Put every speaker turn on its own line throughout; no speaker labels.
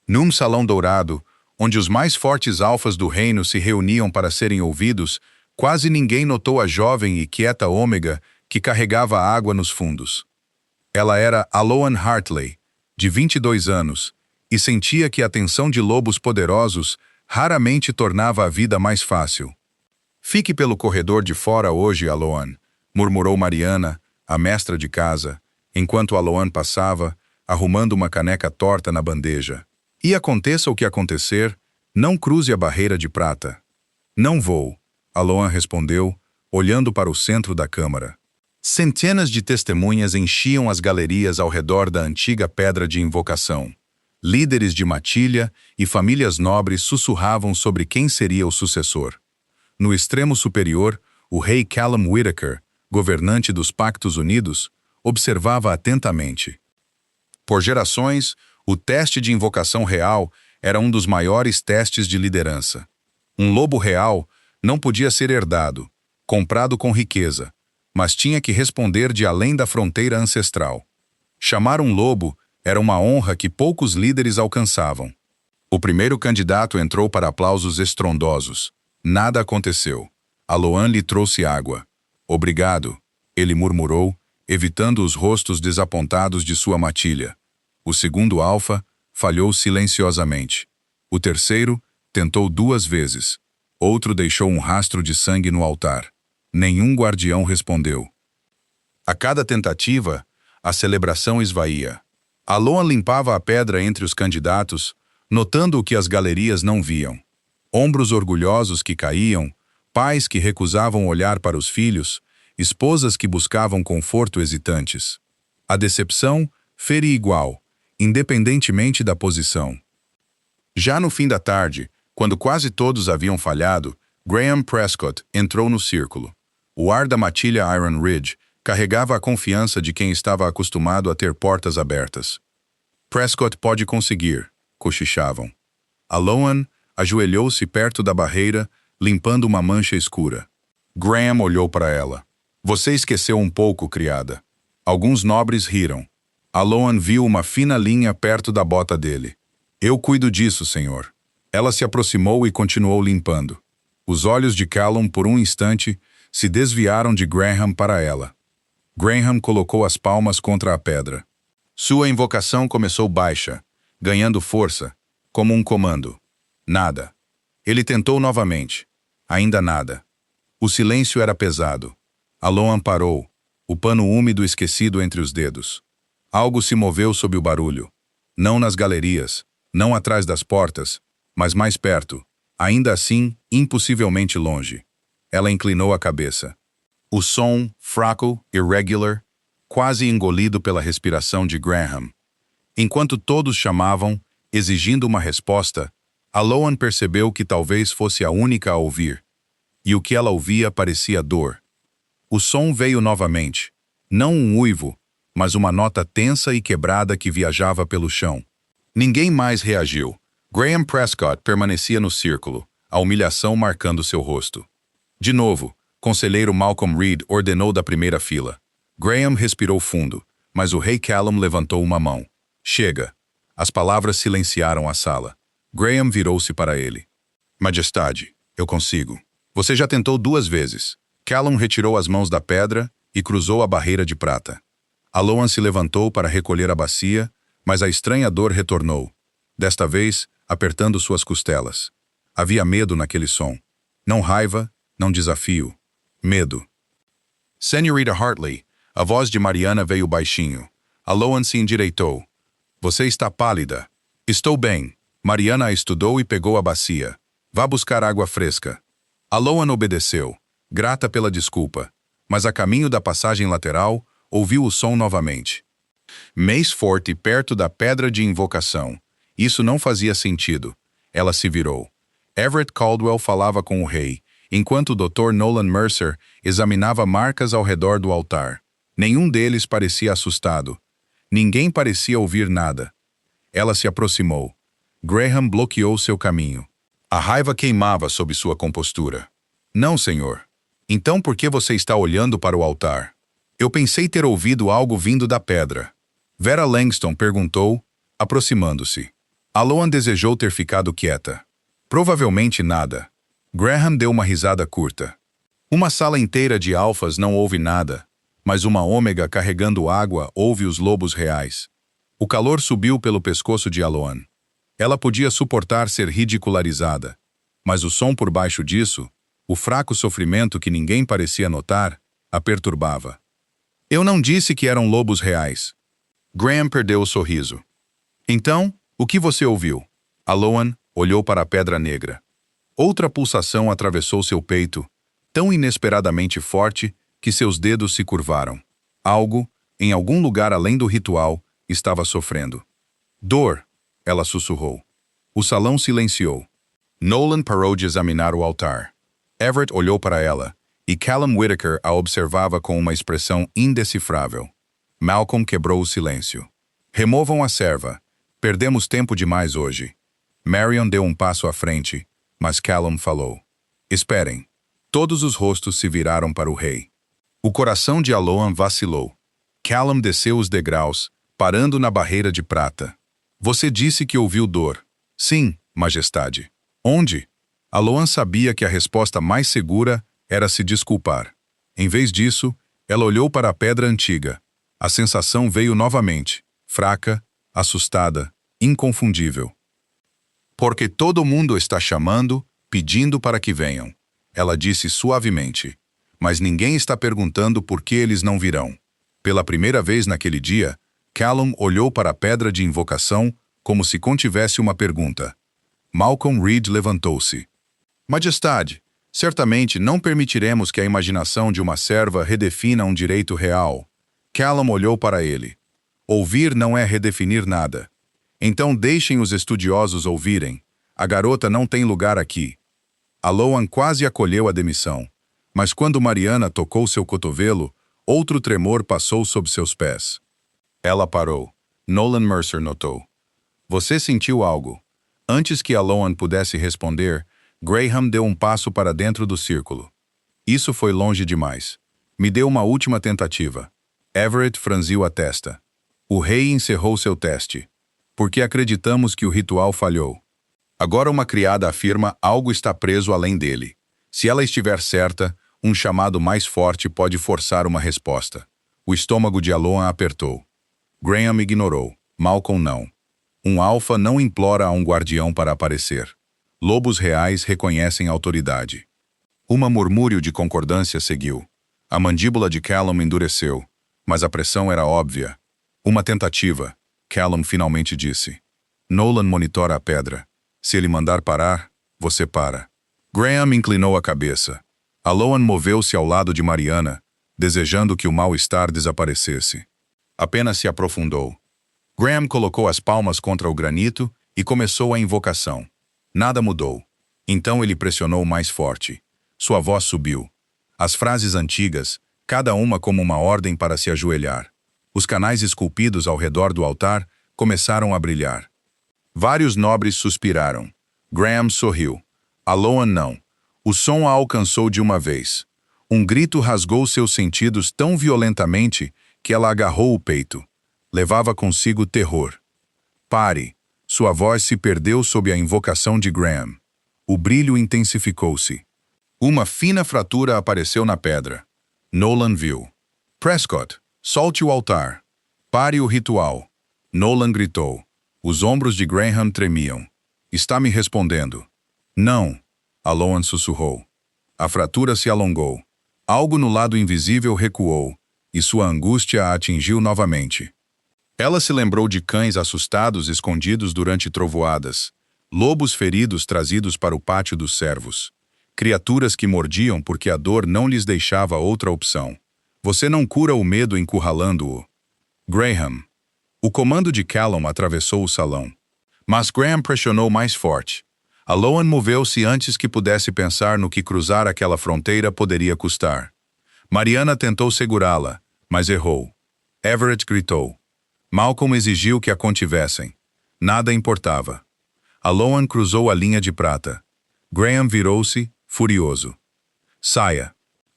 Num salão dourado, onde os mais fortes alfas do reino se reuniam para serem ouvidos, quase ninguém notou a jovem e quieta Ômega que carregava água nos fundos. Ela era Aloan Hartley, de 22 anos, e sentia que a atenção de lobos poderosos raramente tornava a vida mais fácil. Fique pelo corredor de fora hoje, Aloan, murmurou Mariana, a mestra de casa, enquanto Aloan passava, arrumando uma caneca torta na bandeja. E aconteça o que acontecer, não cruze a barreira de prata. Não vou, Aloan respondeu, olhando para o centro da câmara. Centenas de testemunhas enchiam as galerias ao redor da antiga pedra de invocação. Líderes de matilha e famílias nobres sussurravam sobre quem seria o sucessor. No extremo superior, o rei Callum Whitaker, governante dos Pactos Unidos, observava atentamente. Por gerações, o teste de invocação real era um dos maiores testes de liderança. Um lobo real não podia ser herdado, comprado com riqueza, mas tinha que responder de além da fronteira ancestral. Chamar um lobo era uma honra que poucos líderes alcançavam. O primeiro candidato entrou para aplausos estrondosos. Nada aconteceu. Aloan lhe trouxe água. Obrigado, ele murmurou, evitando os rostos desapontados de sua matilha. O segundo alfa falhou silenciosamente. O terceiro tentou 2 vezes. Outro deixou um rastro de sangue no altar. Nenhum guardião respondeu. A cada tentativa, a celebração esvaía. Aloan limpava a pedra entre os candidatos, notando o que as galerias não viam. Ombros orgulhosos que caíam, pais que recusavam olhar para os filhos, esposas que buscavam conforto hesitantes. A decepção feria igual, independentemente da posição. Já no fim da tarde, quando quase todos haviam falhado, Graham Prescott entrou no círculo. O ar da matilha Iron Ridge carregava a confiança de quem estava acostumado a ter portas abertas. Prescott pode conseguir, cochichavam. Aloan ajoelhou-se perto da barreira, limpando uma mancha escura. Graham olhou para ela. Você esqueceu um pouco, criada. Alguns nobres riram. Aloan viu uma fina linha perto da bota dele. Eu cuido disso, senhor. Ela se aproximou e continuou limpando. Os olhos de Callum, por um instante, se desviaram de Graham para ela. Graham colocou as palmas contra a pedra. Sua invocação começou baixa, ganhando força, como um comando. Nada. Ele tentou novamente. Ainda nada. O silêncio era pesado. Aloan parou, o pano úmido esquecido entre os dedos. Algo se moveu sob o barulho. Não nas galerias, não atrás das portas, mas mais perto, ainda assim, impossivelmente longe. Ela inclinou a cabeça. O som, fraco, irregular, quase engolido pela respiração de Graham. Enquanto todos chamavam, exigindo uma resposta, Aloan percebeu que talvez fosse a única a ouvir. E o que ela ouvia parecia dor. O som veio novamente. Não um uivo, mas uma nota tensa e quebrada que viajava pelo chão. Ninguém mais reagiu. Graham Prescott permanecia no círculo, a humilhação marcando seu rosto. De novo, conselheiro Malcolm Reed ordenou da primeira fila. Graham respirou fundo, mas o rei Callum levantou uma mão. Chega. As palavras silenciaram a sala. Graham virou-se para ele. Majestade, eu consigo. Você já tentou 2 vezes. Callum retirou as mãos da pedra e cruzou a barreira de prata. Aloan se levantou para recolher a bacia, mas a estranha dor retornou. Desta vez, apertando suas costelas. Havia medo naquele som. Não raiva, não desafio. Medo. Senhorita Hartley, a voz de Mariana veio baixinho. Aloan se endireitou. Você está pálida. Estou bem. Mariana a estudou e pegou a bacia. Vá buscar água fresca. Aloan obedeceu, grata pela desculpa, mas a caminho da passagem lateral, ouviu o som novamente. Mace Forte perto da pedra de invocação. Isso não fazia sentido. Ela se virou. Everett Caldwell falava com o rei, enquanto o Dr. Nolan Mercer examinava marcas ao redor do altar. Nenhum deles parecia assustado. Ninguém parecia ouvir nada. Ela se aproximou. Graham bloqueou seu caminho. A raiva queimava sob sua compostura. Não, senhor. Então por que você está olhando para o altar? Eu pensei ter ouvido algo vindo da pedra. Vera Langston perguntou, aproximando-se. Aloan desejou ter ficado quieta. Provavelmente nada. Graham deu uma risada curta. Uma sala inteira de alfas não ouve nada, mas uma ômega carregando água ouve os lobos reais. O calor subiu pelo pescoço de Aloan. Ela podia suportar ser ridicularizada, mas o som por baixo disso, o fraco sofrimento que ninguém parecia notar, a perturbava. Eu não disse que eram lobos reais. Graham perdeu o sorriso. Então, o que você ouviu? Aloan olhou para a pedra negra. Outra pulsação atravessou seu peito, tão inesperadamente forte que seus dedos se curvaram. Algo, em algum lugar além do ritual, estava sofrendo. Dor, ela sussurrou. O salão silenciou. Nolan parou de examinar o altar. Everett olhou para ela, e Callum Whittaker a observava com uma expressão indecifrável. Malcolm quebrou o silêncio. Removam a serva. Perdemos tempo demais hoje. Marion deu um passo à frente, mas Callum falou. Esperem. Todos os rostos se viraram para o rei. O coração de Aloan vacilou. Callum desceu os degraus, parando na barreira de prata. Você disse que ouviu dor. Sim, majestade. Onde? Aloan sabia que a resposta mais segura era se desculpar. Em vez disso, ela olhou para a pedra antiga. A sensação veio novamente, fraca, assustada, inconfundível. Porque todo mundo está chamando, pedindo para que venham. Ela disse suavemente. Mas ninguém está perguntando por que eles não virão. Pela primeira vez naquele dia, Callum olhou para a pedra de invocação como se contivesse uma pergunta. Malcolm Reed levantou-se. Majestade, certamente não permitiremos que a imaginação de uma serva redefina um direito real. Callum olhou para ele. Ouvir não é redefinir nada. Então deixem os estudiosos ouvirem. A garota não tem lugar aqui. Aloan quase acolheu a demissão. Mas quando Mariana tocou seu cotovelo, outro tremor passou sob seus pés. Ela parou. Nolan Mercer notou. Você sentiu algo. Antes que Aloan pudesse responder, Graham deu um passo para dentro do círculo. Isso foi longe demais. Me deu uma última tentativa. Everett franziu a testa. O rei encerrou seu teste. Porque acreditamos que o ritual falhou. Agora uma criada afirma algo está preso além dele. Se ela estiver certa, um chamado mais forte pode forçar uma resposta. O estômago de Aloan apertou. Graham ignorou. Malcolm não. Um alfa não implora a um guardião para aparecer. Lobos reais reconhecem autoridade. Uma murmúrio de concordância seguiu. A mandíbula de Callum endureceu, mas a pressão era óbvia. Uma tentativa, Callum finalmente disse. Nolan monitora a pedra. Se ele mandar parar, você para. Graham inclinou a cabeça. Aloan moveu-se ao lado de Mariana, desejando que o mal-estar desaparecesse. Apenas se aprofundou. Graham colocou as palmas contra o granito e começou a invocação. Nada mudou. Então ele pressionou mais forte. Sua voz subiu. As frases antigas, cada uma como uma ordem para se ajoelhar. Os canais esculpidos ao redor do altar começaram a brilhar. Vários nobres suspiraram. Graham sorriu. Aloan não. O som a alcançou de uma vez. Um grito rasgou seus sentidos tão violentamente que ela agarrou o peito. Levava consigo terror. Pare. Sua voz se perdeu sob a invocação de Graham. O brilho intensificou-se. Uma fina fratura apareceu na pedra. Nolan viu. Prescott, solte o altar. Pare o ritual. Nolan gritou. Os ombros de Graham tremiam. Está me respondendo. Não. Aloan sussurrou. A fratura se alongou. Algo no lado invisível recuou, e sua angústia a atingiu novamente. Ela se lembrou de cães assustados escondidos durante trovoadas, lobos feridos trazidos para o pátio dos servos, criaturas que mordiam porque a dor não lhes deixava outra opção. Você não cura o medo encurralando-o. Graham. O comando de Callum atravessou o salão. Mas Graham pressionou mais forte. Aloan moveu-se antes que pudesse pensar no que cruzar aquela fronteira poderia custar. Mariana tentou segurá-la, mas errou. Everett gritou. Malcolm exigiu que a contivessem. Nada importava. Aloan cruzou a linha de prata. Graham virou-se, furioso. Saia.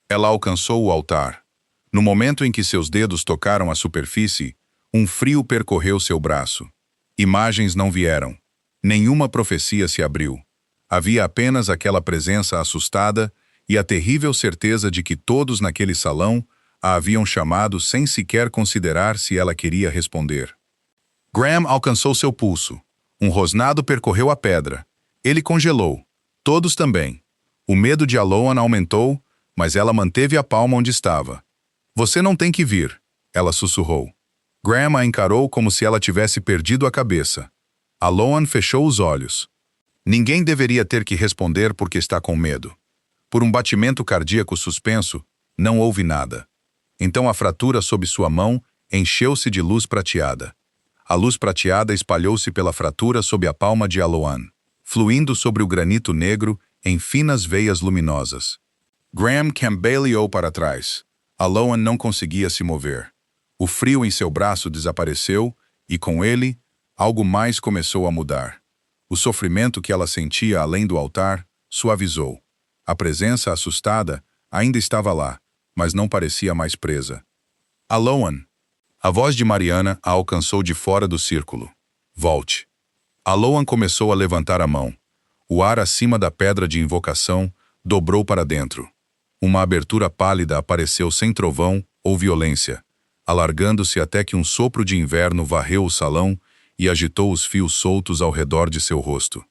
Ela alcançou o altar. No momento em que seus dedos tocaram a superfície, um frio percorreu seu braço. Imagens não vieram. Nenhuma profecia se abriu. Havia apenas aquela presença assustada e a terrível certeza de que todos naquele salão a haviam chamado sem sequer considerar se ela queria responder. Graham alcançou seu pulso. Um rosnado percorreu a pedra. Ele congelou. Todos também. O medo de Aloan aumentou, mas ela manteve a palma onde estava. Você não tem que vir, ela sussurrou. Graham a encarou como se ela tivesse perdido a cabeça. Aloan fechou os olhos. Ninguém deveria ter que responder porque está com medo. Por um batimento cardíaco suspenso, não houve nada. Então a fratura sob sua mão encheu-se de luz prateada. A luz prateada espalhou-se pela fratura sob a palma de Aloan, fluindo sobre o granito negro em finas veias luminosas. Graham cambaleou para trás. Aloan não conseguia se mover. O frio em seu braço desapareceu e, com ele, algo mais começou a mudar. O sofrimento que ela sentia além do altar suavizou. A presença assustada ainda estava lá, mas não parecia mais presa. Aloan! A voz de Mariana a alcançou de fora do círculo. Volte. Aloan começou a levantar a mão. O ar acima da pedra de invocação dobrou para dentro. Uma abertura pálida apareceu sem trovão ou violência, alargando-se até que um sopro de inverno varreu o salão e agitou os fios soltos ao redor de seu rosto.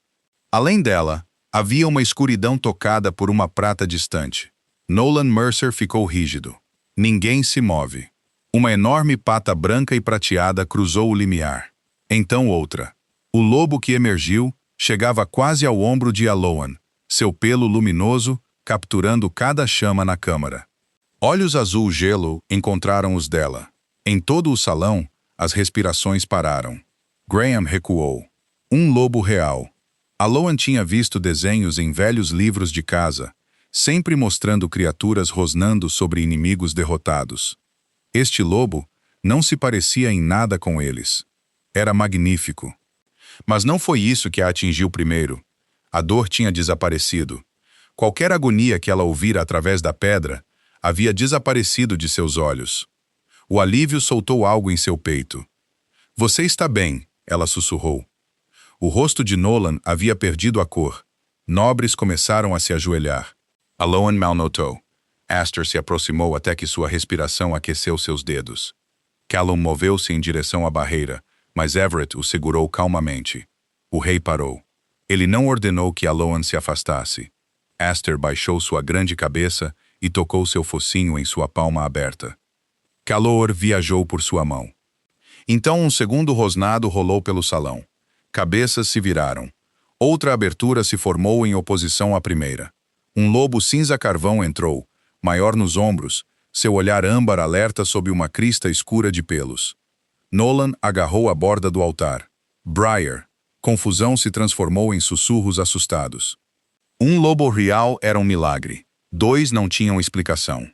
Além dela, havia uma escuridão tocada por uma prata distante. Nolan Mercer ficou rígido. Ninguém se move. Uma enorme pata branca e prateada cruzou o limiar. Então outra. O lobo que emergiu chegava quase ao ombro de Aloan, seu pelo luminoso capturando cada chama na câmara. Olhos azul gelo encontraram os dela. Em todo o salão, as respirações pararam. Graham recuou. Um lobo real. Aloan tinha visto desenhos em velhos livros de casa, sempre mostrando criaturas rosnando sobre inimigos derrotados. Este lobo não se parecia em nada com eles. Era magnífico. Mas não foi isso que a atingiu primeiro. A dor tinha desaparecido. Qualquer agonia que ela ouvira através da pedra havia desaparecido de seus olhos. O alívio soltou algo em seu peito. Você está bem, ela sussurrou. O rosto de Nolan havia perdido a cor. Nobres começaram a se ajoelhar. Aloan mal notou. Aster se aproximou até que sua respiração aqueceu seus dedos. Callum moveu-se em direção à barreira, mas Everett o segurou calmamente. O rei parou. Ele não ordenou que Aloan se afastasse. Aster baixou sua grande cabeça e tocou seu focinho em sua palma aberta. Calor viajou por sua mão. Então um segundo rosnado rolou pelo salão. Cabeças se viraram. Outra abertura se formou em oposição à primeira. Um lobo cinza-carvão entrou, maior nos ombros, seu olhar âmbar alerta sob uma crista escura de pelos. Nolan agarrou a borda do altar. Briar. Confusão se transformou em sussurros assustados. Um lobo real era um milagre. Dois não tinham explicação.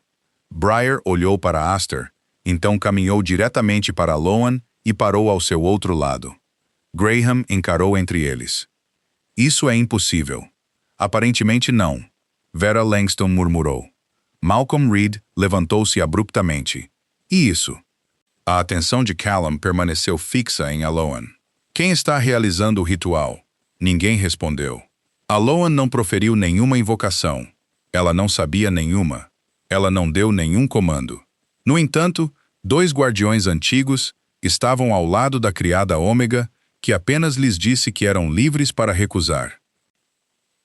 Briar olhou para Aster, então caminhou diretamente para Aloan e parou ao seu outro lado. Graham encarou entre eles. Isso é impossível. Aparentemente não. Vera Langston murmurou. Malcolm Reed levantou-se abruptamente. E isso? A atenção de Callum permaneceu fixa em Aloan. Quem está realizando o ritual? Ninguém respondeu. Aloan não proferiu nenhuma invocação. Ela não sabia nenhuma. Ela não deu nenhum comando. No entanto, dois guardiões antigos estavam ao lado da criada Ômega, que apenas lhes disse que eram livres para recusar.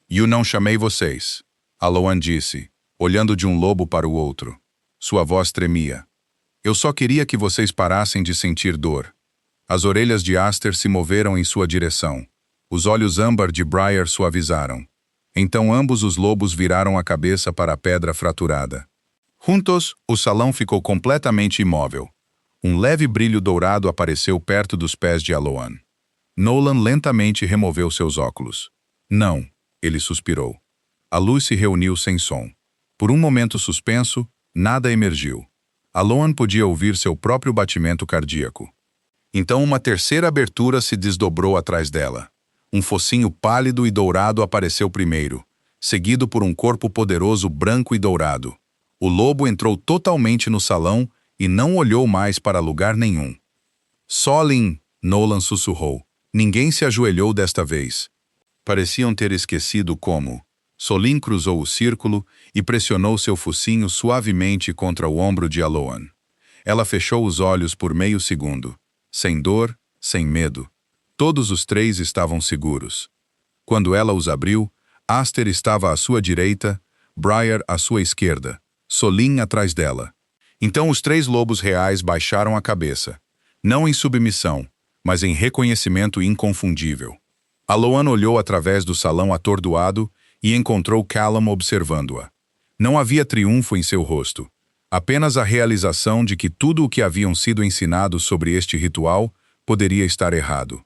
Eu não chamei vocês, Aloan disse, olhando de um lobo para o outro. Sua voz tremia. Eu só queria que vocês parassem de sentir dor. As orelhas de Aster se moveram em sua direção. Os olhos âmbar de Briar suavizaram. Então ambos os lobos viraram a cabeça para a pedra fraturada. Juntos, o salão ficou completamente imóvel. Um leve brilho dourado apareceu perto dos pés de Aloan. Nolan lentamente removeu seus óculos. Não, ele suspirou. A luz se reuniu sem som. Por um momento suspenso, nada emergiu. Aloan podia ouvir seu próprio batimento cardíaco. Então uma terceira abertura se desdobrou atrás dela. Um focinho pálido e dourado apareceu primeiro, seguido por um corpo poderoso branco e dourado. O lobo entrou totalmente no salão e não olhou mais para lugar nenhum. Solin, Nolan sussurrou. Ninguém se ajoelhou desta vez. Pareciam ter esquecido como. Solin cruzou o círculo e pressionou seu focinho suavemente contra o ombro de Aloan. Ela fechou os olhos por meio segundo. Sem dor, sem medo. Todos os três estavam seguros. Quando ela os abriu, Aster estava à sua direita, Briar à sua esquerda, Solin atrás dela. Então os três lobos reais baixaram a cabeça. Não em submissão, mas em reconhecimento inconfundível. Aloan olhou através do salão atordoado e encontrou Callum observando-a. Não havia triunfo em seu rosto, apenas a realização de que tudo o que haviam sido ensinados sobre este ritual poderia estar errado.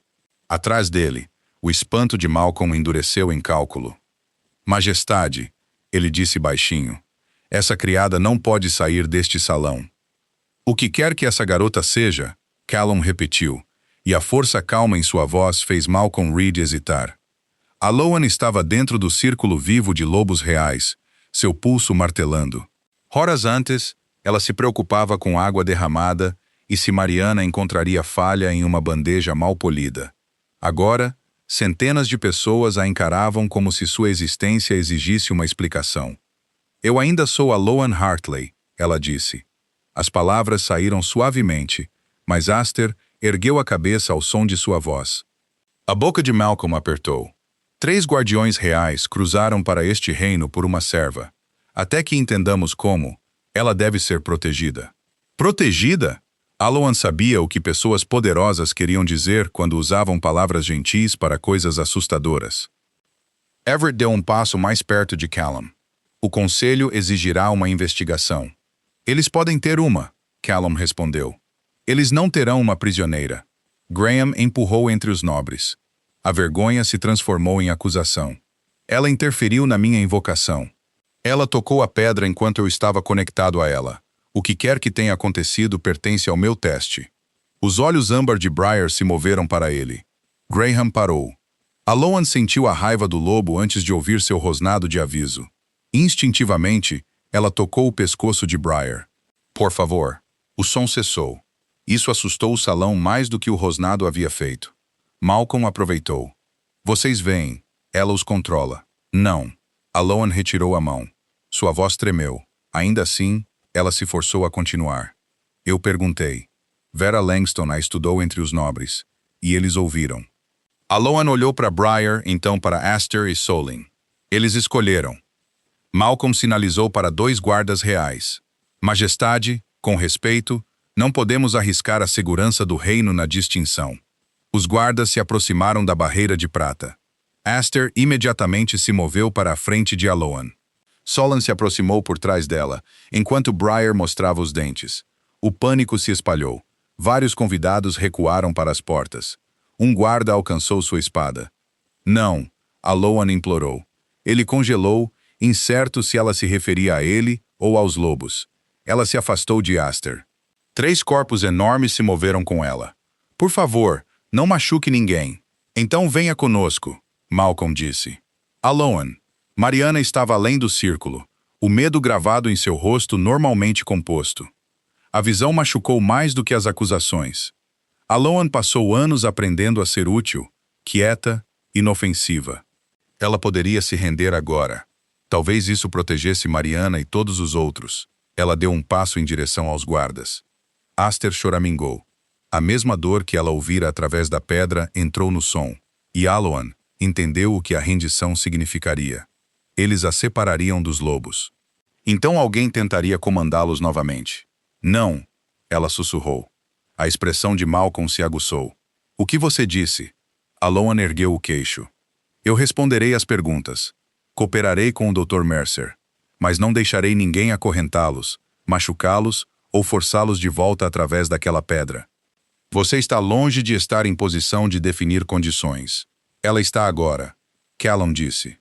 Atrás dele, o espanto de Malcolm endureceu em cálculo. Majestade, ele disse baixinho, essa criada não pode sair deste salão. O que quer que essa garota seja, Callum repetiu, e a força calma em sua voz fez Malcolm Reed hesitar. Aloan estava dentro do círculo vivo de lobos reais, seu pulso martelando. Horas antes, ela se preocupava com água derramada e se Mariana encontraria falha em uma bandeja mal polida. Agora, centenas de pessoas a encaravam como se sua existência exigisse uma explicação. Eu ainda sou Aloan Hartley, ela disse. As palavras saíram suavemente, mas Aster ergueu a cabeça ao som de sua voz. A boca de Malcolm apertou. 3 guardiões reais cruzaram para este reino por uma serva. Até que entendamos como, ela deve ser protegida. Protegida? Aloan sabia o que pessoas poderosas queriam dizer quando usavam palavras gentis para coisas assustadoras. Everett deu um passo mais perto de Callum. O conselho exigirá uma investigação. Eles podem ter uma, Callum respondeu. Eles não terão uma prisioneira. Graham empurrou entre os nobres. A vergonha se transformou em acusação. Ela interferiu na minha invocação. Ela tocou a pedra enquanto eu estava conectado a ela. O que quer que tenha acontecido pertence ao meu teste. Os olhos âmbar de Briar se moveram para ele. Graham parou. Aloan sentiu a raiva do lobo antes de ouvir seu rosnado de aviso. Instintivamente, ela tocou o pescoço de Briar. Por favor. O som cessou. Isso assustou o salão mais do que o rosnado havia feito. Malcolm aproveitou. Vocês veem. Ela os controla. Não. Aloan retirou a mão. Sua voz tremeu. Ainda assim, ela se forçou a continuar. Eu perguntei. Vera Langston a estudou entre os nobres. E eles ouviram. Aloan olhou para Briar, então para Aster e Solin. Eles escolheram. Malcolm sinalizou para 2 guardas reais. Majestade, com respeito, não podemos arriscar a segurança do reino na distinção. Os guardas se aproximaram da barreira de prata. Aster imediatamente se moveu para a frente de Aloan. Solon se aproximou por trás dela, enquanto Briar mostrava os dentes. O pânico se espalhou. Vários convidados recuaram para as portas. Um guarda alcançou sua espada. Não, Aloan implorou. Ele congelou, incerto se ela se referia a ele ou aos lobos. Ela se afastou de Aster. 3 corpos enormes se moveram com ela. Por favor, não machuque ninguém. Então venha conosco, Malcolm disse. Aloan. Mariana estava além do círculo, o medo gravado em seu rosto normalmente composto. A visão machucou mais do que as acusações. Aloan passou anos aprendendo a ser útil, quieta, inofensiva. Ela poderia se render agora. Talvez isso protegesse Mariana e todos os outros. Ela deu um passo em direção aos guardas. Aster choramingou. A mesma dor que ela ouvira através da pedra entrou no som, e Aloan entendeu o que a rendição significaria. Eles a separariam dos lobos. Então alguém tentaria comandá-los novamente. Não, ela sussurrou. A expressão de Malcolm se aguçou. O que você disse? Aloan ergueu o queixo. Eu responderei às perguntas. Cooperarei com o Dr. Mercer. Mas não deixarei ninguém acorrentá-los, machucá-los ou forçá-los de volta através daquela pedra. Você está longe de estar em posição de definir condições. Ela está agora, Callum disse.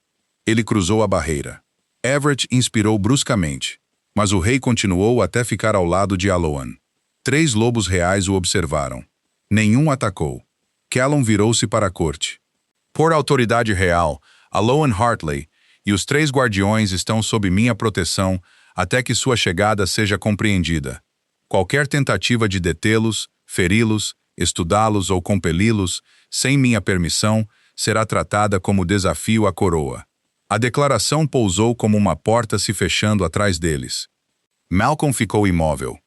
Ele cruzou a barreira. Everett inspirou bruscamente, mas o rei continuou até ficar ao lado de Aloan. 3 lobos reais o observaram. Nenhum atacou. Callum virou-se para a corte. Por autoridade real, Aloan Hartley e os 3 guardiões estão sob minha proteção até que sua chegada seja compreendida. Qualquer tentativa de detê-los, feri-los, Estudá-los ou compeli-los, sem minha permissão, será tratada como desafio à coroa. A declaração pousou como uma porta se fechando atrás deles. Malcolm ficou imóvel.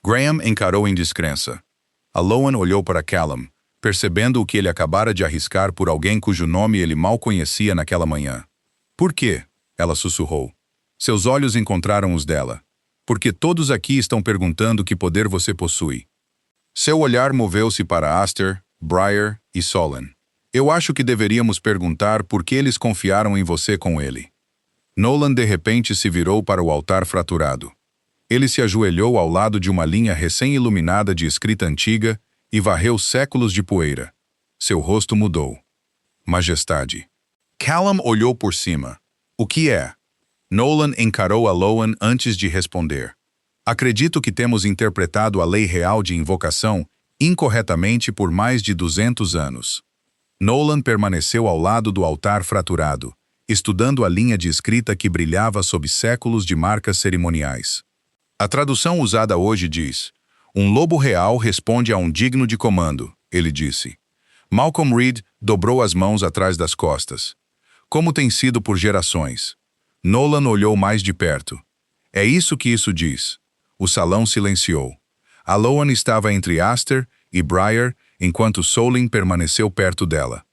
Graham encarou em descrença. Aloan olhou para Callum, percebendo o que ele acabara de arriscar por alguém cujo nome ele mal conhecia naquela manhã. Por quê? Ela sussurrou. Seus olhos encontraram os dela. Porque todos aqui estão perguntando que poder você possui. Seu olhar moveu-se para Aster, Briar e Solon. Eu acho que deveríamos perguntar por que eles confiaram em você com ele. Nolan de repente se virou para o altar fraturado. Ele se ajoelhou ao lado de uma linha recém-iluminada de escrita antiga e varreu séculos de poeira. Seu rosto mudou. Majestade. Callum olhou por cima. O que é? Nolan encarou Aloan antes de responder. Acredito que temos interpretado a lei real de invocação incorretamente por mais de 200 anos. Nolan permaneceu ao lado do altar fraturado, estudando a linha de escrita que brilhava sob séculos de marcas cerimoniais. A tradução usada hoje diz: um lobo real responde a um digno de comando, ele disse. Malcolm Reed dobrou as mãos atrás das costas. Como tem sido por gerações. Nolan olhou mais de perto. É isso que isso diz. O salão silenciou. Aloan estava entre Aster e Briar, enquanto Solin permaneceu perto dela.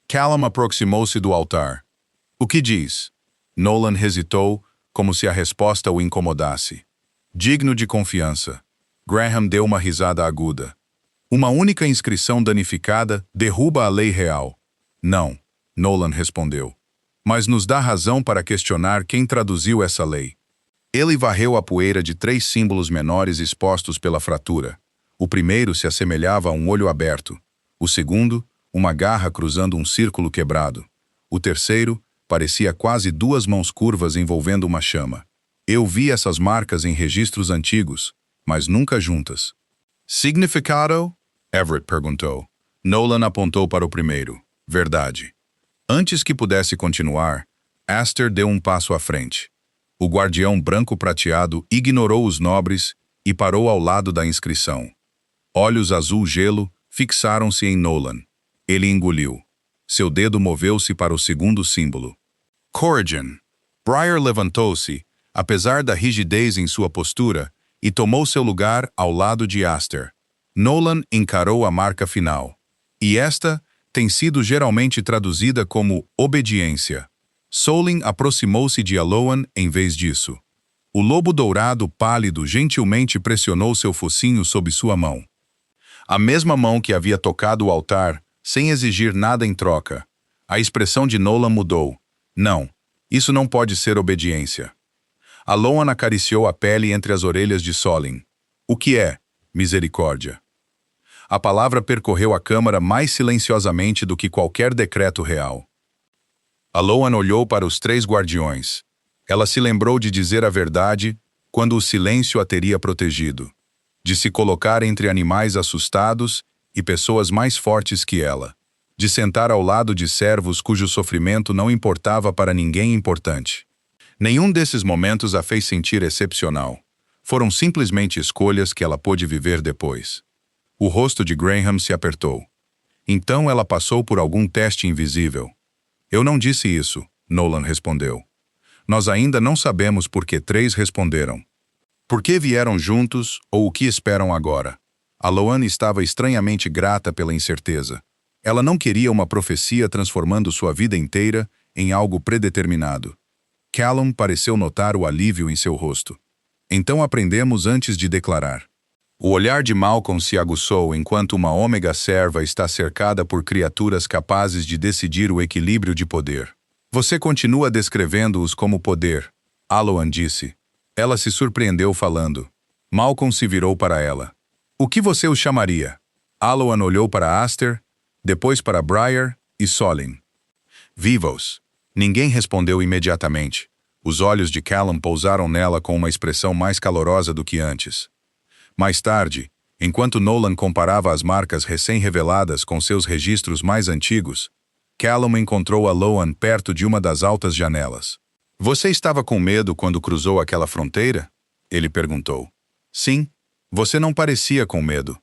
Callum aproximou-se do altar. O que diz? Nolan hesitou, como se a resposta o incomodasse. Digno de confiança. Graham deu uma risada aguda. Uma única inscrição danificada derruba a lei real. Não, Nolan respondeu. Mas nos dá razão para questionar quem traduziu essa lei. Ele varreu a poeira de 3 símbolos menores expostos pela fratura. O primeiro se assemelhava a um olho aberto. O segundo, uma garra cruzando um círculo quebrado. O terceiro, parecia quase 2 mãos curvas envolvendo uma chama. Eu vi essas marcas em registros antigos, mas nunca juntas. Significado? Everett perguntou. Nolan apontou para o primeiro. Verdade. Antes que pudesse continuar, Aster deu um passo à frente. O guardião branco-prateado ignorou os nobres e parou ao lado da inscrição. Olhos azul-gelo fixaram-se em Nolan. Ele engoliu. Seu dedo moveu-se para o segundo símbolo. Corrigan. Briar levantou-se, apesar da rigidez em sua postura, e tomou seu lugar ao lado de Aster. Nolan encarou a marca final. E esta tem sido geralmente traduzida como obediência. Solin aproximou-se de Aloan em vez disso. O lobo dourado pálido gentilmente pressionou seu focinho sob sua mão. A mesma mão que havia tocado o altar, sem exigir nada em troca. A expressão de Nolan mudou. Não, isso não pode ser obediência. Aloan acariciou a pele entre as orelhas de Solin. O que é? Misericórdia. A palavra percorreu a câmara mais silenciosamente do que qualquer decreto real. Aloan olhou para os 3 guardiões. Ela se lembrou de dizer a verdade quando o silêncio a teria protegido. De se colocar entre animais assustados e pessoas mais fortes que ela. De sentar ao lado de servos cujo sofrimento não importava para ninguém importante. Nenhum desses momentos a fez sentir excepcional. Foram simplesmente escolhas que ela pôde viver depois. O rosto de Graham se apertou. Então ela passou por algum teste invisível. Eu não disse isso, Nolan respondeu. Nós ainda não sabemos por que 3 responderam. Por que vieram juntos ou o que esperam agora? Aloan estava estranhamente grata pela incerteza. Ela não queria uma profecia transformando sua vida inteira em algo predeterminado. Callum pareceu notar o alívio em seu rosto. Então aprendemos antes de declarar. O olhar de Malcolm se aguçou enquanto uma ômega serva está cercada por criaturas capazes de decidir o equilíbrio de poder. Você continua descrevendo-os como poder, Aloan disse. Ela se surpreendeu falando. Malcolm se virou para ela. O que você os chamaria? Aloan olhou para Aster, depois para Briar e Solin. Vivos. Ninguém respondeu imediatamente. Os olhos de Callum pousaram nela com uma expressão mais calorosa do que antes. Mais tarde, enquanto Nolan comparava as marcas recém-reveladas com seus registros mais antigos, Callum encontrou Aloan perto de uma das altas janelas. Você estava com medo quando cruzou aquela fronteira? Ele perguntou. Sim, você não parecia com medo.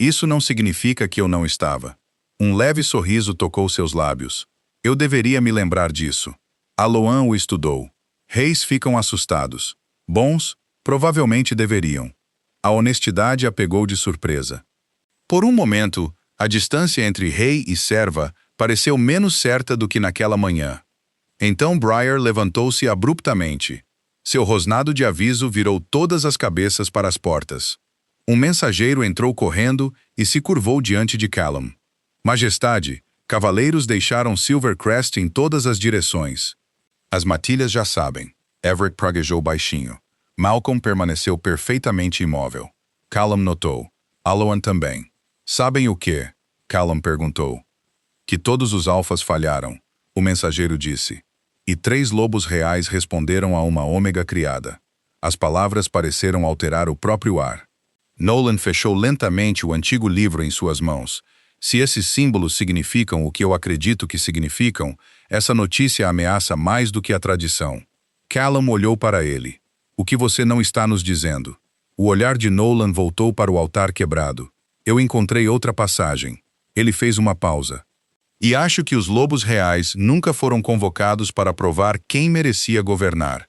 Isso não significa que eu não estava. Um leve sorriso tocou seus lábios. Eu deveria me lembrar disso. Aloan o estudou. Reis ficam assustados. Bons, provavelmente deveriam. A honestidade a pegou de surpresa. Por um momento, a distância entre rei e serva pareceu menos certa do que naquela manhã. Então Briar levantou-se abruptamente. Seu rosnado de aviso virou todas as cabeças para as portas. Um mensageiro entrou correndo e se curvou diante de Callum. Majestade, cavaleiros deixaram Silvercrest em todas as direções. As matilhas já sabem. Everett praguejou baixinho. Malcolm permaneceu perfeitamente imóvel. Callum notou. Aloan também. Sabem o quê? Callum perguntou. Que todos os alfas falharam, o mensageiro disse. E 3 lobos reais responderam a uma ômega criada. As palavras pareceram alterar o próprio ar. Nolan fechou lentamente o antigo livro em suas mãos. Se esses símbolos significam o que eu acredito que significam, essa notícia ameaça mais do que a tradição. Callum olhou para ele. O que você não está nos dizendo? O olhar de Nolan voltou para o altar quebrado. Eu encontrei outra passagem. Ele fez uma pausa. E acho que os lobos reais nunca foram convocados para provar quem merecia governar.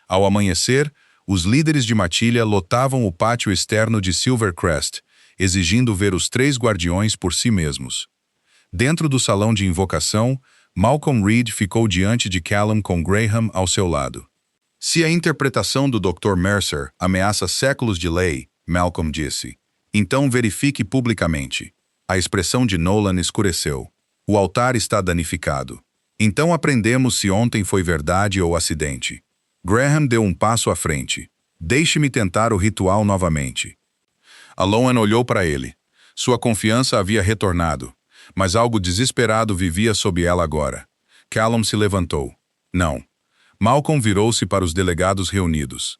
Ao amanhecer, os líderes de matilha lotavam o pátio externo de Silvercrest, exigindo ver os 3 guardiões por si mesmos. Dentro do salão de invocação, Malcolm Reed ficou diante de Callum com Graham ao seu lado. Se a interpretação do Dr. Mercer ameaça séculos de lei, Malcolm disse, então verifique publicamente. A expressão de Nolan escureceu. O altar está danificado. Então aprendemos se ontem foi verdade ou acidente. Graham deu um passo à frente. Deixe-me tentar o ritual novamente. Aloan olhou para ele. Sua confiança havia retornado, mas algo desesperado vivia sob ela agora. Callum se levantou. Não. Malcolm virou-se para os delegados reunidos.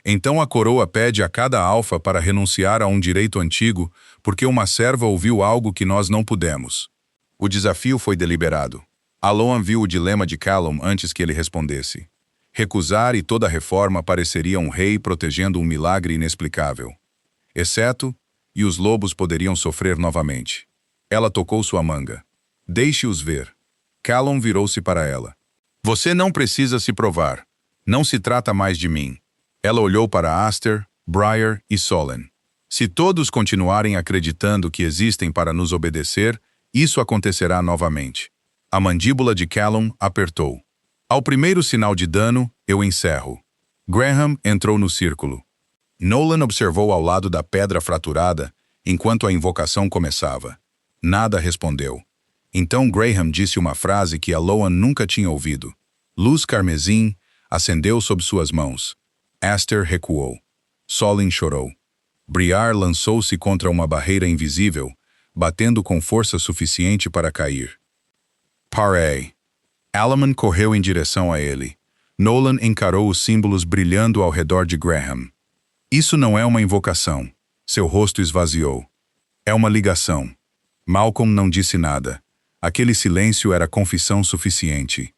Então a coroa pede a cada alfa para renunciar a um direito antigo, porque uma serva ouviu algo que nós não pudemos. O desafio foi deliberado. Aloan viu o dilema de Callum antes que ele respondesse. Recusar e toda reforma pareceria um rei protegendo um milagre inexplicável. Exceto, e os lobos poderiam sofrer novamente. Ela tocou sua manga. Deixe-os ver. Callum virou-se para ela. Você não precisa se provar. Não se trata mais de mim. Ela olhou para Aster, Briar e Solen. Se todos continuarem acreditando que existem para nos obedecer, isso acontecerá novamente. A mandíbula de Callum apertou. Ao primeiro sinal de dano, eu encerro. Graham entrou no círculo. Nolan observou ao lado da pedra fraturada, enquanto a invocação começava. Nada respondeu. Então Graham disse uma frase que Aloan nunca tinha ouvido. Luz carmesim acendeu sob suas mãos. Aster recuou. Solen chorou. Briar lançou-se contra uma barreira invisível, batendo com força suficiente para cair. Parei. Alaman correu em direção a ele. Nolan encarou os símbolos brilhando ao redor de Graham. Isso não é uma invocação. Seu rosto esvaziou. É uma ligação. Malcolm não disse nada. Aquele silêncio era confissão suficiente.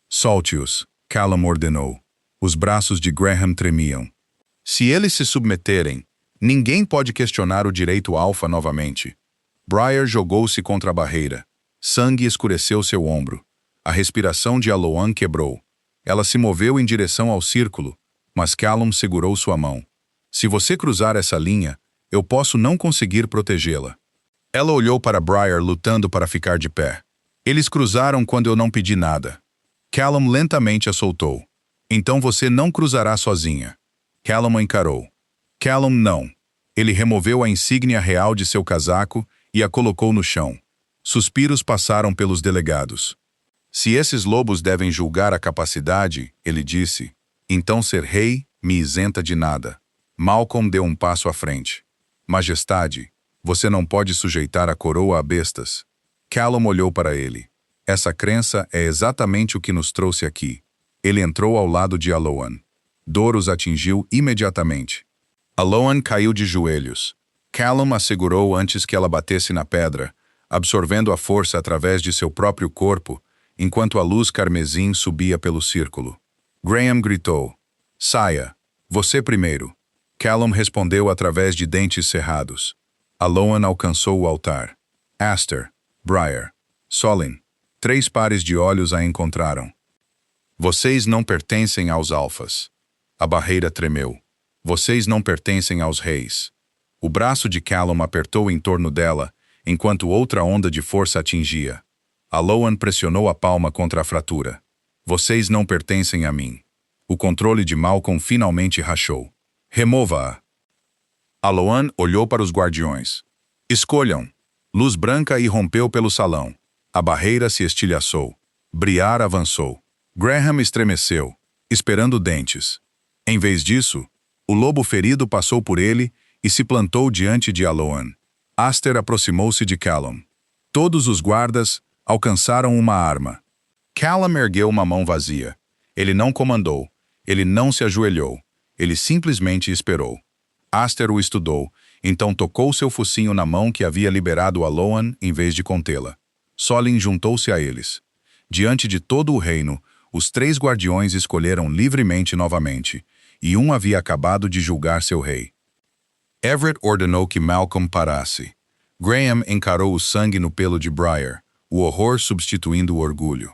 Solte-os, Callum ordenou. Os braços de Graham tremiam. Se eles se submeterem, ninguém pode questionar o direito alfa novamente. Briar jogou-se contra a barreira. Sangue escureceu seu ombro. A respiração de Aloan quebrou. Ela se moveu em direção ao círculo, mas Callum segurou sua mão. Se você cruzar essa linha, eu posso não conseguir protegê-la. Ela olhou para Briar lutando para ficar de pé. Eles cruzaram quando eu não pedi nada. Callum lentamente a soltou. Então você não cruzará sozinha. Callum a encarou. Callum não. Ele removeu a insígnia real de seu casaco e a colocou no chão. Suspiros passaram pelos delegados. Se esses lobos devem julgar a capacidade, ele disse, então ser rei me isenta de nada. Malcolm deu um passo à frente. Majestade, você não pode sujeitar a coroa a bestas. Callum olhou para ele. Essa crença é exatamente o que nos trouxe aqui. Ele entrou ao lado de Aloan. Dor os atingiu imediatamente. Aloan caiu de joelhos. Callum a segurou antes que ela batesse na pedra, absorvendo a força através de seu próprio corpo, enquanto a luz carmesim subia pelo círculo. Graham gritou. Saia. Você primeiro. Callum respondeu através de dentes cerrados. Aloan alcançou o altar. Aster, Briar, Solin, 3 pares de olhos a encontraram. Vocês não pertencem aos alfas. A barreira tremeu. Vocês não pertencem aos reis. O braço de Callum apertou em torno dela, enquanto outra onda de força atingia. Aloan pressionou a palma contra a fratura. Vocês não pertencem a mim. O controle de Malcolm finalmente rachou. Remova-a. Aloan olhou para os guardiões. Escolham. Luz branca irrompeu pelo salão. A barreira se estilhaçou. Briar avançou. Graham estremeceu, esperando dentes. Em vez disso, o lobo ferido passou por ele e se plantou diante de Aloan. Aster aproximou-se de Callum. Todos os guardas alcançaram uma arma. Callum ergueu uma mão vazia. Ele não comandou. Ele não se ajoelhou. Ele simplesmente esperou. Aster o estudou, então tocou seu focinho na mão que havia liberado Aloan em vez de contê-la. Solin juntou-se a eles. Diante de todo o reino, os 3 guardiões escolheram livremente novamente, e um havia acabado de julgar seu rei. Everett ordenou que Malcolm parasse. Graham encarou o sangue no pelo de Briar, o horror substituindo o orgulho.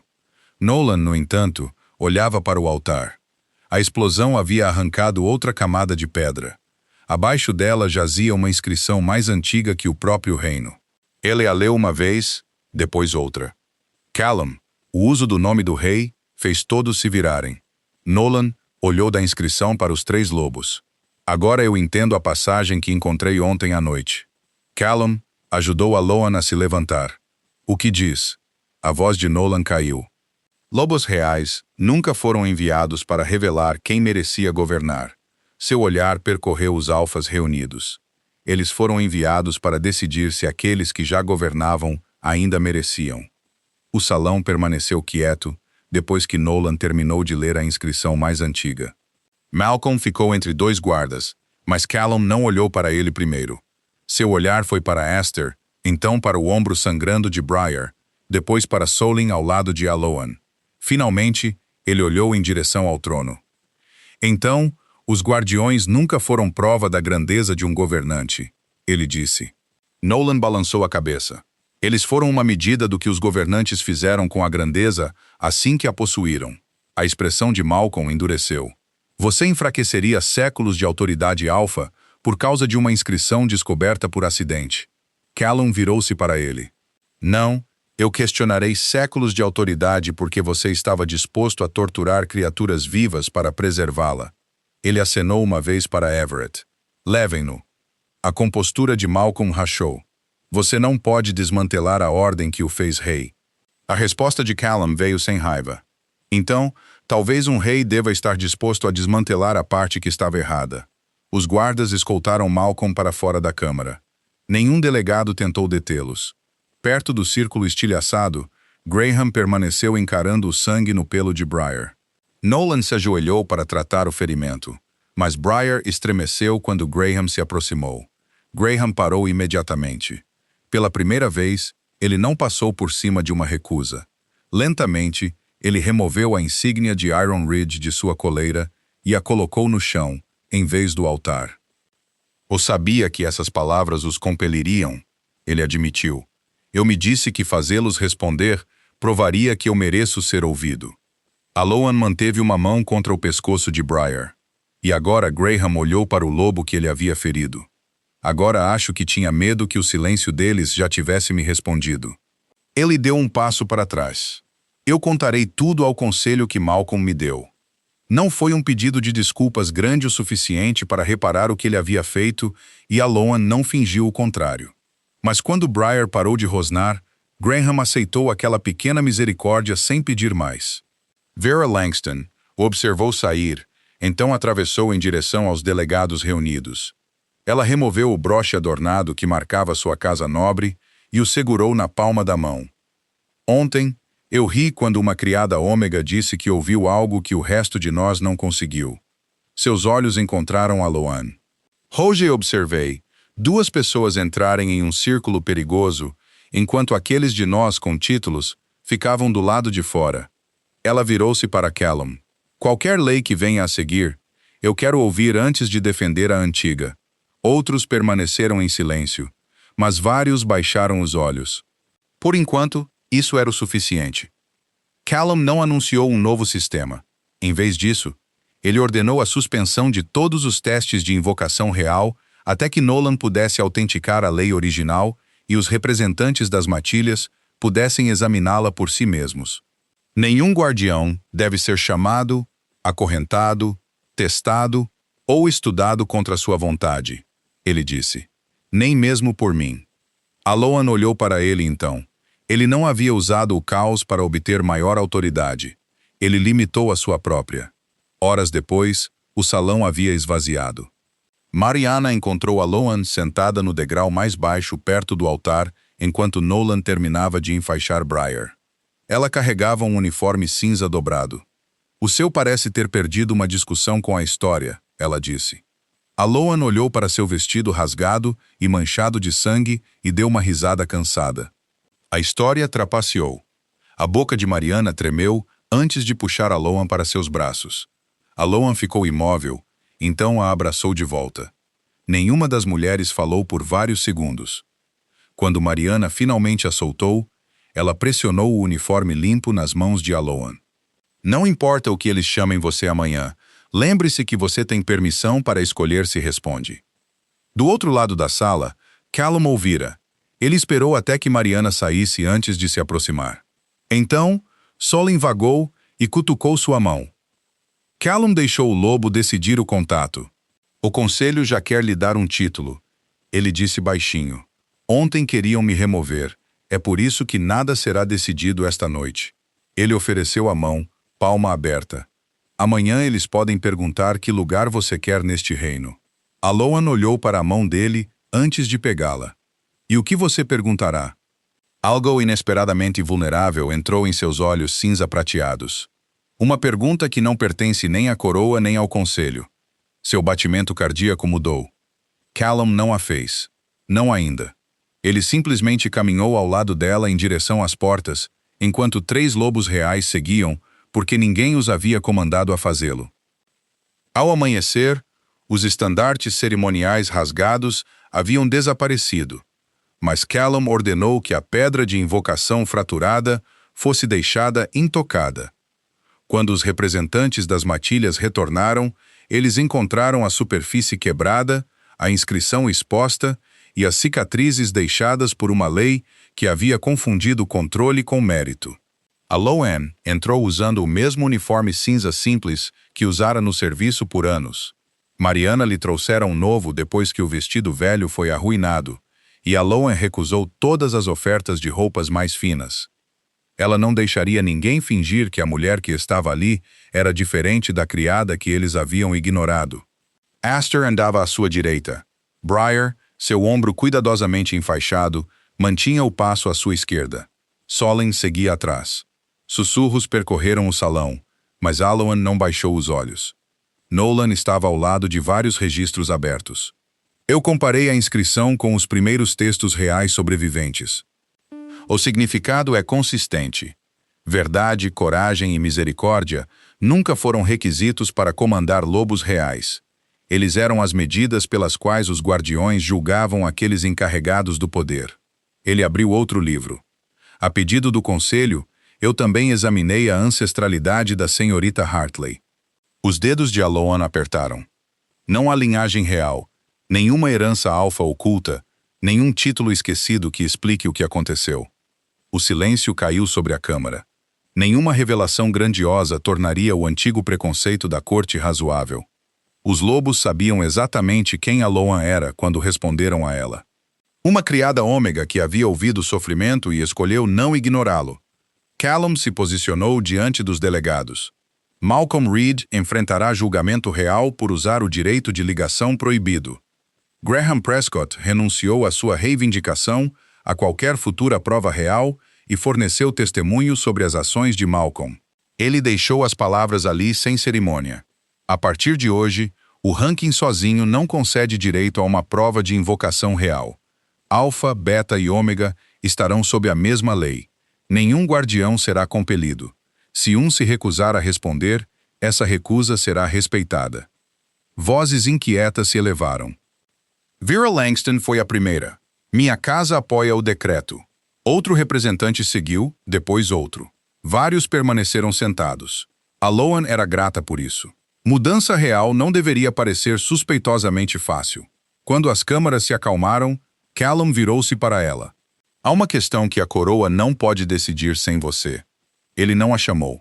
Nolan, no entanto, olhava para o altar. A explosão havia arrancado outra camada de pedra. Abaixo dela jazia uma inscrição mais antiga que o próprio reino. Ele a leu uma vez, depois outra. Callum, o uso do nome do rei, fez todos se virarem. Nolan olhou da inscrição para os 3 lobos. Agora eu entendo a passagem que encontrei ontem à noite. Callum ajudou Aloan a se levantar. O que diz? A voz de Nolan caiu. Lobos reais nunca foram enviados para revelar quem merecia governar. Seu olhar percorreu os alfas reunidos. Eles foram enviados para decidir se aqueles que já governavam ainda mereciam. O salão permaneceu quieto, depois que Nolan terminou de ler a inscrição mais antiga. Malcolm ficou entre 2 guardas, mas Callum não olhou para ele primeiro. Seu olhar foi para Aster, então para o ombro sangrando de Briar, depois para Solin ao lado de Aloan. Finalmente, ele olhou em direção ao trono. Então, os guardiões nunca foram prova da grandeza de um governante, ele disse. Nolan balançou a cabeça. Eles foram uma medida do que os governantes fizeram com a grandeza assim que a possuíram. A expressão de Malcolm endureceu. Você enfraqueceria séculos de autoridade alfa por causa de uma inscrição descoberta por acidente. Callum virou-se para ele. Não, eu questionarei séculos de autoridade porque você estava disposto a torturar criaturas vivas para preservá-la. Ele acenou uma vez para Everett. Levem-no. A compostura de Malcolm rachou. Você não pode desmantelar a ordem que o fez rei. A resposta de Callum veio sem raiva. Então, talvez um rei deva estar disposto a desmantelar a parte que estava errada. Os guardas escoltaram Malcolm para fora da câmara. Nenhum delegado tentou detê-los. Perto do círculo estilhaçado, Graham permaneceu encarando o sangue no pelo de Briar. Nolan se ajoelhou para tratar o ferimento, mas Briar estremeceu quando Graham se aproximou. Graham parou imediatamente. Pela primeira vez, ele não passou por cima de uma recusa. Lentamente, ele removeu a insígnia de Iron Ridge de sua coleira e a colocou no chão, em vez do altar. Eu sabia que essas palavras os compeliriam, ele admitiu. Eu me disse que fazê-los responder provaria que eu mereço ser ouvido. Aloan manteve uma mão contra o pescoço de Briar. E agora Graham olhou para o lobo que ele havia ferido. Agora acho que tinha medo que o silêncio deles já tivesse me respondido. Ele deu um passo para trás. Eu contarei tudo ao conselho que Malcolm me deu. Não foi um pedido de desculpas grande o suficiente para reparar o que ele havia feito e Aloan não fingiu o contrário. Mas quando Briar parou de rosnar, Graham aceitou aquela pequena misericórdia sem pedir mais. Vera Langston o observou sair, então atravessou em direção aos delegados reunidos. Ela removeu o broche adornado que marcava sua casa nobre e o segurou na palma da mão. Ontem, eu ri quando uma criada ômega disse que ouviu algo que o resto de nós não conseguiu. Seus olhos encontraram Aloan. Hoje observei 2 pessoas entrarem em um círculo perigoso, enquanto aqueles de nós com títulos ficavam do lado de fora. Ela virou-se para Callum. Qualquer lei que venha a seguir, eu quero ouvir antes de defender a antiga. Outros permaneceram em silêncio. mas vários baixaram os olhos. Por enquanto, isso era o suficiente. Callum não anunciou um novo sistema. Em vez disso, ele ordenou a suspensão de todos os testes de invocação real até que Nolan pudesse autenticar a lei original e os representantes das matilhas pudessem examiná-la por si mesmos. Nenhum guardião deve ser chamado, acorrentado, testado ou estudado contra sua vontade, ele disse. Nem mesmo por mim. Aloan olhou para ele então. Ele não havia usado o caos para obter maior autoridade. Ele limitou a sua própria. Horas depois, o salão havia esvaziado. Mariana encontrou Aloan sentada no degrau mais baixo perto do altar enquanto Nolan terminava de enfaixar Briar. Ela carregava um uniforme cinza dobrado. O seu parece ter perdido uma discussão com a história, ela disse. Aloan olhou para seu vestido rasgado e manchado de sangue e deu uma risada cansada. A história trapaceou. A boca de Mariana tremeu antes de puxar Aloan para seus braços. Aloan ficou imóvel, então a abraçou de volta. Nenhuma das mulheres falou por vários segundos. Quando Mariana finalmente a soltou, ela pressionou o uniforme limpo nas mãos de Aloan. Não importa o que eles chamem você amanhã, lembre-se que você tem permissão para escolher se responde. Do outro lado da sala, Callum ouvira. Ele esperou até que Mariana saísse antes de se aproximar. Então, Solin vagou e cutucou sua mão. Callum deixou o lobo decidir o contato. O conselho já quer lhe dar um título. Ele disse baixinho. Ontem queriam me remover. É por isso que nada será decidido esta noite. Ele ofereceu a mão, palma aberta. Amanhã eles podem perguntar que lugar você quer neste reino. Aloan olhou para a mão dele antes de pegá-la. E o que você perguntará? Algo inesperadamente vulnerável entrou em seus olhos cinza prateados. Uma pergunta que não pertence nem à coroa nem ao conselho. Seu batimento cardíaco mudou. Callum não a fez. Não ainda. Ele simplesmente caminhou ao lado dela em direção às portas, enquanto 3 lobos reais seguiam, porque ninguém os havia comandado a fazê-lo. Ao amanhecer, os estandartes cerimoniais rasgados haviam desaparecido, mas Callum ordenou que a pedra de invocação fraturada fosse deixada intocada. Quando os representantes das matilhas retornaram, eles encontraram a superfície quebrada, a inscrição exposta e as cicatrizes deixadas por uma lei que havia confundido controle com mérito. Aloan entrou usando o mesmo uniforme cinza simples que usara no serviço por anos. Mariana lhe trouxera um novo depois que o vestido velho foi arruinado, e Aloan recusou todas as ofertas de roupas mais finas. Ela não deixaria ninguém fingir que a mulher que estava ali era diferente da criada que eles haviam ignorado. Aster andava à sua direita. Briar, seu ombro cuidadosamente enfaixado, mantinha o passo à sua esquerda. Solin seguia atrás. Sussurros percorreram o salão, mas Aloan não baixou os olhos. Nolan estava ao lado de vários registros abertos. Eu comparei a inscrição com os primeiros textos reais sobreviventes. O significado é consistente. Verdade, coragem e misericórdia nunca foram requisitos para comandar lobos reais. Eles eram as medidas pelas quais os guardiões julgavam aqueles encarregados do poder. Ele abriu outro livro. A pedido do conselho, eu também examinei a ancestralidade da senhorita Hartley. Os dedos de Aloan apertaram. Não há linhagem real, nenhuma herança alfa oculta, nenhum título esquecido que explique o que aconteceu. O silêncio caiu sobre a câmara. Nenhuma revelação grandiosa tornaria o antigo preconceito da corte razoável. Os lobos sabiam exatamente quem Aloan era quando responderam a ela. Uma criada ômega que havia ouvido o sofrimento e escolheu não ignorá-lo. Callum se posicionou diante dos delegados. Malcolm Reed enfrentará julgamento real por usar o direito de ligação proibido. Graham Prescott renunciou à sua reivindicação a qualquer futura prova real e forneceu testemunho sobre as ações de Malcolm. Ele deixou as palavras ali sem cerimônia. A partir de hoje, o ranking sozinho não concede direito a uma prova de invocação real. Alfa, Beta e Ômega estarão sob a mesma lei. Nenhum guardião será compelido. Se um se recusar a responder, essa recusa será respeitada. Vozes inquietas se elevaram. Vera Langston foi a primeira. Minha casa apoia o decreto. Outro representante seguiu, depois outro. Vários permaneceram sentados. Aloan era grata por isso. Mudança real não deveria parecer suspeitosamente fácil. Quando as câmaras se acalmaram, Callum virou-se para ela. Há uma questão que a coroa não pode decidir sem você. Ele não a chamou.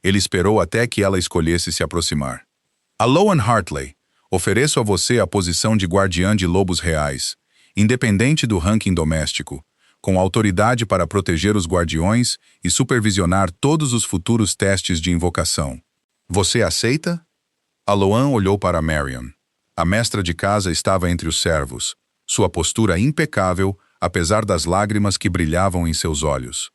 Ele esperou até que ela escolhesse se aproximar. Aloan Hartley, ofereço a você a posição de guardiã de lobos reais, independente do ranking doméstico, com autoridade para proteger os guardiões e supervisionar todos os futuros testes de invocação. Você aceita? Aloan olhou para Marion. A mestra de casa estava entre os servos, sua postura impecável, apesar das lágrimas que brilhavam em seus olhos.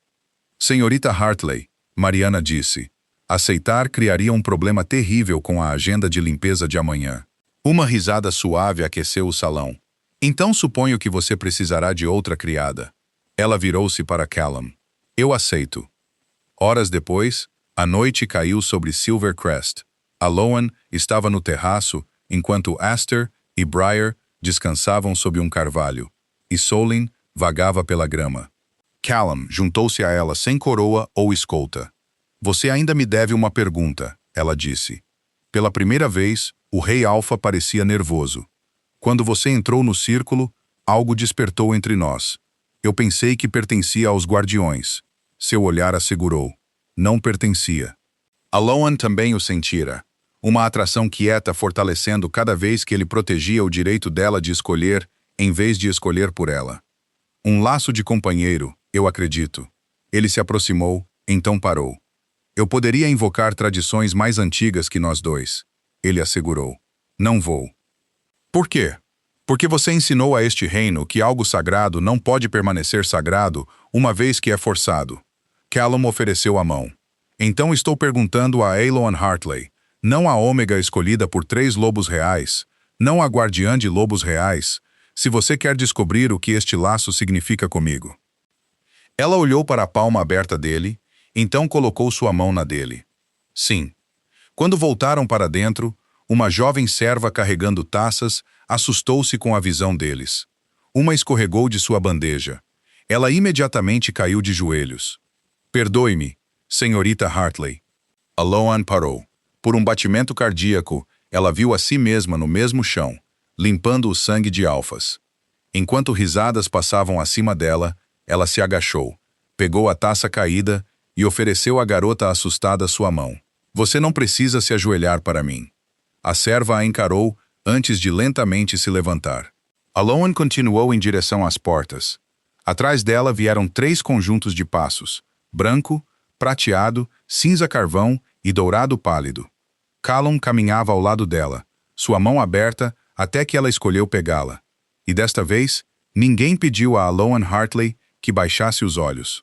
Senhorita Hartley, Mariana disse, aceitar criaria um problema terrível com a agenda de limpeza de amanhã. Uma risada suave aqueceu o salão. Então suponho que você precisará de outra criada. Ela virou-se para Callum. Eu aceito. Horas depois, a noite caiu sobre Silvercrest. Aloan estava no terraço, enquanto Aster e Briar descansavam sob um carvalho, e Solin vagava pela grama. Callum juntou-se a ela sem coroa ou escolta. Você ainda me deve uma pergunta, ela disse. Pela primeira vez, o Rei Alfa parecia nervoso. Quando você entrou no círculo, algo despertou entre nós. Eu pensei que pertencia aos guardiões. Seu olhar assegurou. Não pertencia. Aloan também o sentira. Uma atração quieta fortalecendo cada vez que ele protegia o direito dela de escolher, em vez de escolher por ela. Um laço de companheiro, eu acredito. Ele se aproximou, então parou. Eu poderia invocar tradições mais antigas que nós dois. Ele assegurou. Não vou. Por quê? Porque você ensinou a este reino que algo sagrado não pode permanecer sagrado uma vez que é forçado. Callum ofereceu a mão. Então estou perguntando a Aloan Hartley, não a Ômega escolhida por 3 lobos reais, não a guardiã de lobos reais, se você quer descobrir o que este laço significa comigo. Ela olhou para a palma aberta dele, então colocou sua mão na dele. Sim. Quando voltaram para dentro, uma jovem serva carregando taças assustou-se com a visão deles. Uma escorregou de sua bandeja. Ela imediatamente caiu de joelhos. Perdoe-me, senhorita Hartley. Aloan parou. Por um batimento cardíaco, ela viu a si mesma no mesmo chão, limpando o sangue de alfas. Enquanto risadas passavam acima dela, ela se agachou, pegou a taça caída e ofereceu à garota assustada sua mão. Você não precisa se ajoelhar para mim. A serva a encarou antes de lentamente se levantar. Aloan continuou em direção às portas. Atrás dela vieram 3 conjuntos de passos, branco, prateado, cinza carvão e dourado pálido. Callum caminhava ao lado dela, sua mão aberta até que ela escolheu pegá-la. E desta vez, ninguém pediu a Aloan Hartley que baixasse os olhos.